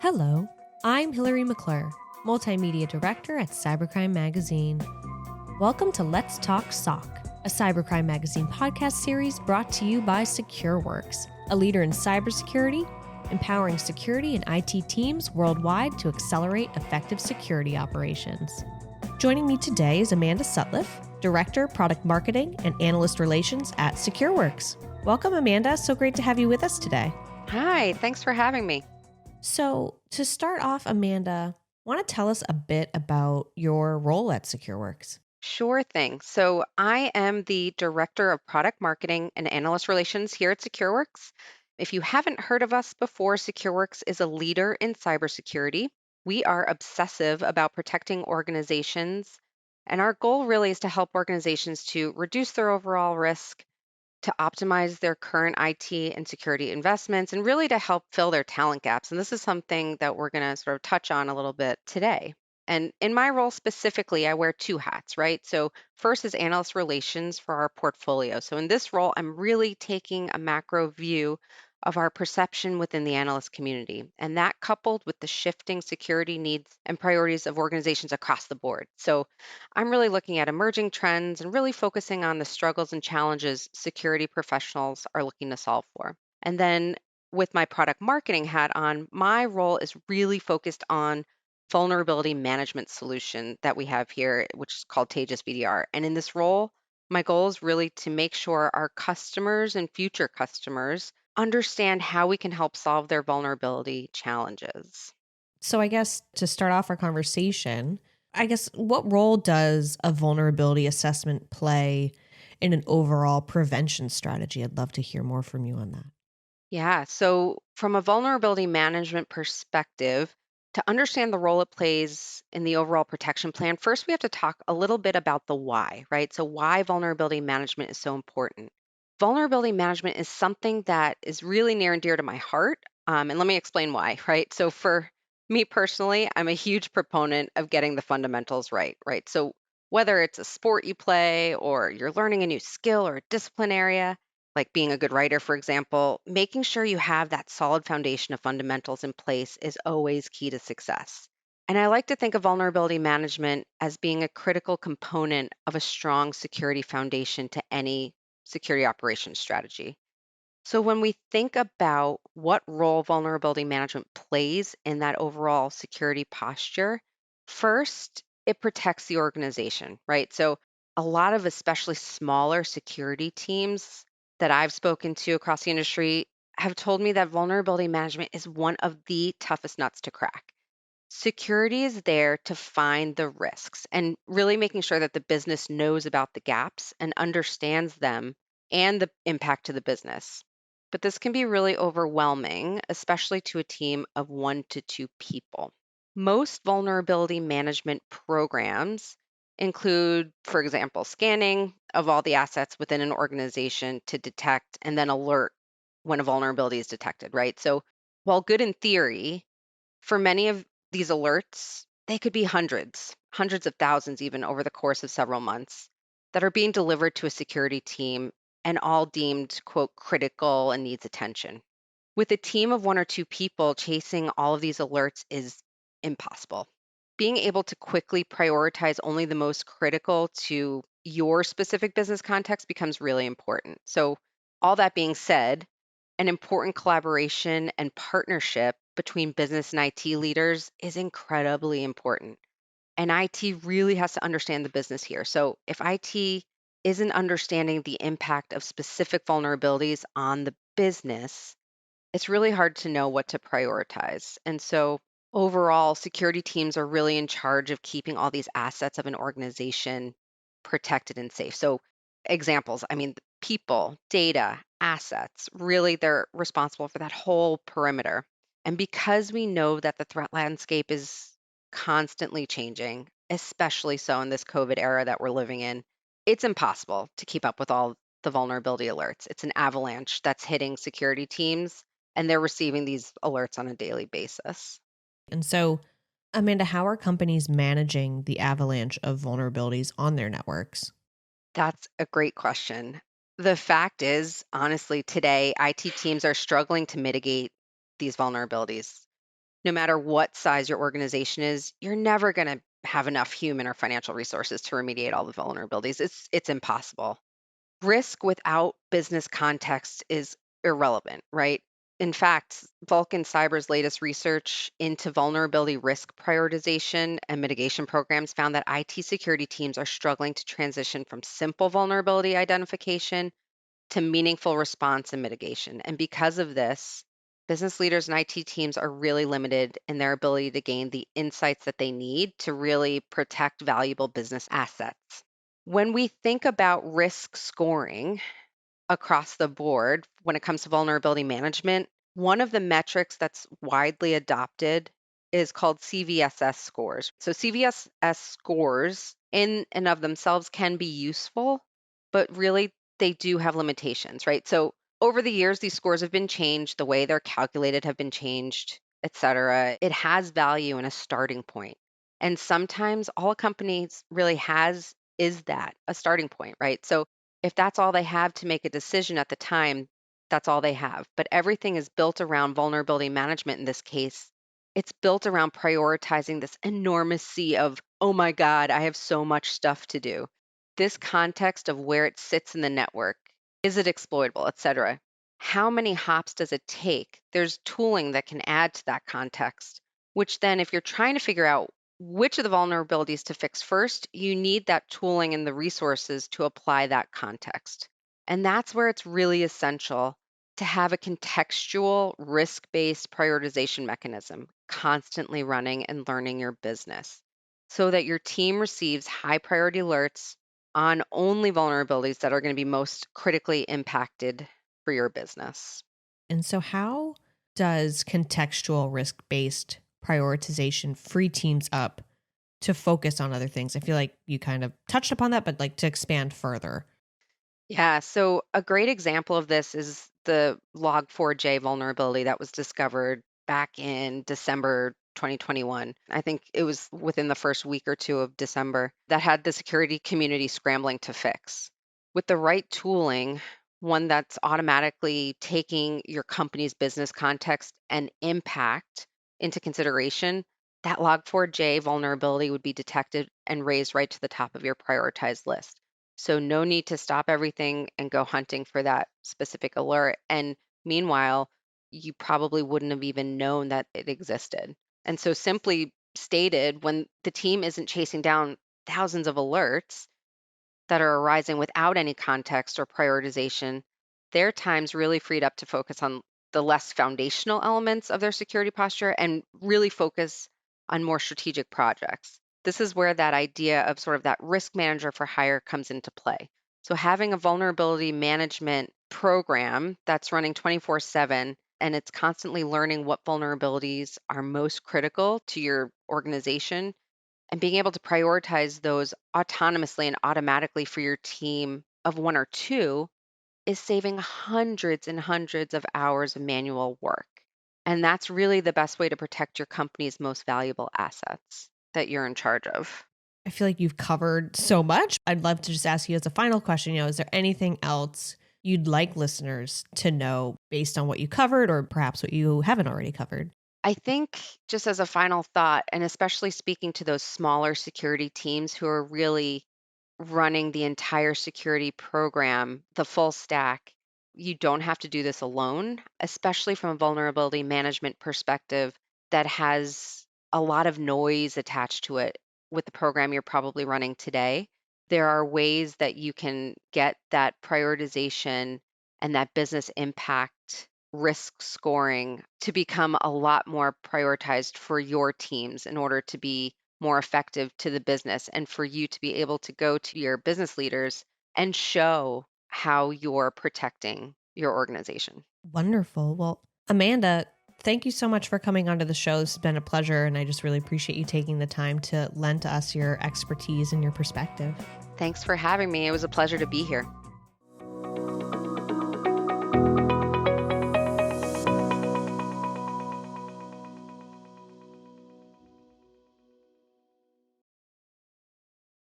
Hello, I'm Hilary McClure, Multimedia Director at Cybercrime Magazine. Welcome to Let's Talk SOC, a Cybercrime Magazine podcast series brought to you by Secureworks, a leader in cybersecurity, empowering security and IT teams worldwide to accelerate effective security operations. Joining me today is Amanda Sutliff, Director, Product Marketing and Analyst Relations at Secureworks. Welcome, Amanda. So great to have you with us today. Hi, thanks for having me. So to start off, Amanda, want to tell us a bit about your role at Secureworks? Sure thing. So, I am the Director of Product Marketing and Analyst Relations here at Secureworks. If you haven't heard of us before, Secureworks is a leader in cybersecurity. We are obsessive about protecting organizations, and our goal really is to help organizations to reduce their overall risk, to optimize their current IT and security investments, and really to help fill their talent gaps. And this is something that we're going to sort of touch on a little bit today. And in my role specifically, I wear two hats, right? So, first is analyst relations for our portfolio. So, in this role, I'm really taking a macro view of our perception within the analyst community. And that coupled with the shifting security needs and priorities of organizations across the board. So, I'm really looking at emerging trends and really focusing on the struggles and challenges security professionals are looking to solve for. And then with my product marketing hat on, my role is really focused on vulnerability management solution that we have here, which is called Taegis VDR. And in this role, my goal is really to make sure our customers and future customers understand how we can help solve their vulnerability challenges. So I guess to start off our conversation, what role does a vulnerability assessment play in an overall prevention strategy? I'd love to hear more from you on that. Yeah. So, from a vulnerability management perspective, to understand the role it plays in the overall protection plan, first we have to talk a little bit about the why, right? So, why vulnerability management is so important. Vulnerability management is something that is really near and dear to my heart. And let me explain why, right? So, for me personally, I'm a huge proponent of getting the fundamentals right, right? So, whether it's a sport you play or you're learning a new skill or a discipline area, like being a good writer, for example, making sure you have that solid foundation of fundamentals in place is always key to success. And I like to think of vulnerability management as being a critical component of a strong security foundation to any security operations strategy. So, when we think about what role vulnerability management plays in that overall security posture, first, it protects the organization, right? So, a lot of especially smaller security teams that I've spoken to across the industry have told me that vulnerability management is one of the toughest nuts to crack. Security is there to find the risks and really making sure that the business knows about the gaps and understands them and the impact to the business. But this can be really overwhelming, especially to a team of 1 to 2 people. Most vulnerability management programs include, for example, scanning of all the assets within an organization to detect and then alert when a vulnerability is detected, right? So, while good in theory, for many of these alerts, they could be hundreds of thousands even over the course of several months that are being delivered to a security team and all deemed, quote, critical and needs attention. With a team of 1 or 2 people, chasing all of these alerts is impossible. Being able to quickly prioritize only the most critical to your specific business context becomes really important. So, all that being said, an important collaboration and partnership between business and IT leaders is incredibly important. And IT really has to understand the business here. So if IT isn't understanding the impact of specific vulnerabilities on the business, it's really hard to know what to prioritize. And so overall, security teams are really in charge of keeping all these assets of an organization protected and safe. So examples, I mean, people, data, assets, really they're responsible for that whole perimeter. And because we know that the threat landscape is constantly changing, especially so in this COVID era that we're living in, it's impossible to keep up with all the vulnerability alerts. It's an avalanche that's hitting security teams, and they're receiving these alerts on a daily basis. And so, Amanda, how are companies managing the avalanche of vulnerabilities on their networks? That's a great question. The fact is, honestly, today, IT teams are struggling to mitigate these vulnerabilities. No matter what size your organization is, you're never going to have enough human or financial resources to remediate all the vulnerabilities. It's impossible. Risk without business context is irrelevant, right? In fact, Vulcan Cyber's latest research into vulnerability risk prioritization and mitigation programs found that IT security teams are struggling to transition from simple vulnerability identification to meaningful response and mitigation. And because of this, business leaders and IT teams are really limited in their ability to gain the insights that they need to really protect valuable business assets. When we think about risk scoring across the board when it comes to vulnerability management, one of the metrics that's widely adopted is called CVSS scores. So CVSS scores in and of themselves can be useful, but really they do have limitations, right? So over the years, these scores have been changed, the way they're calculated have been changed, et cetera. It has value and a starting point. And sometimes all a company really has is that, a starting point, right? So if that's all they have to make a decision at the time, that's all they have. But everything is built around vulnerability management in this case. It's built around prioritizing this enormous sea of, oh my God, I have so much stuff to do. This context of where it sits in the network, is it exploitable, et cetera. How many hops does it take? There's tooling that can add to that context, which then, if you're trying to figure out which of the vulnerabilities to fix first, you need that tooling and the resources to apply that context. And that's where it's really essential to have a contextual, risk-based prioritization mechanism constantly running and learning your business so that your team receives high priority alerts on only vulnerabilities that are going to be most critically impacted for your business. And so, how does contextual risk based prioritization free teams up to focus on other things? I feel like you kind of touched upon that, but like to expand further. Yeah, so a great example of this is the Log4j vulnerability that was discovered back in December 2021. I think it was within the first week or two of December that had the security community scrambling to fix. With the right tooling, one that's automatically taking your company's business context and impact into consideration, that Log4j vulnerability would be detected and raised right to the top of your prioritized list. So no need to stop everything and go hunting for that specific alert. And meanwhile, you probably wouldn't have even known that it existed. And so simply stated, when the team isn't chasing down thousands of alerts that are arising without any context or prioritization, their time's really freed up to focus on the less foundational elements of their security posture and really focus on more strategic projects. This is where that idea of sort of that risk manager for hire comes into play. So having a vulnerability management program that's running 24/7 and it's constantly learning what vulnerabilities are most critical to your organization and being able to prioritize those autonomously and automatically for your team of one or two is saving hundreds and hundreds of hours of manual work. And that's really the best way to protect your company's most valuable assets that you're in charge of. I feel like you've covered so much. I'd love to just ask you as a final question, is there anything else you'd like listeners to know based on what you covered or perhaps what you haven't already covered? I think just as a final thought, and especially speaking to those smaller security teams who are really running the entire security program, the full stack, you don't have to do this alone, especially from a vulnerability management perspective that has a lot of noise attached to it with the program you're probably running today. There are ways that you can get that prioritization and that business impact risk scoring to become a lot more prioritized for your teams in order to be more effective to the business and for you to be able to go to your business leaders and show how you're protecting your organization. Wonderful. Well, Amanda, thank you so much for coming onto the show. This has been a pleasure, and I just really appreciate you taking the time to lend to us your expertise and your perspective. Thanks for having me. It was a pleasure to be here.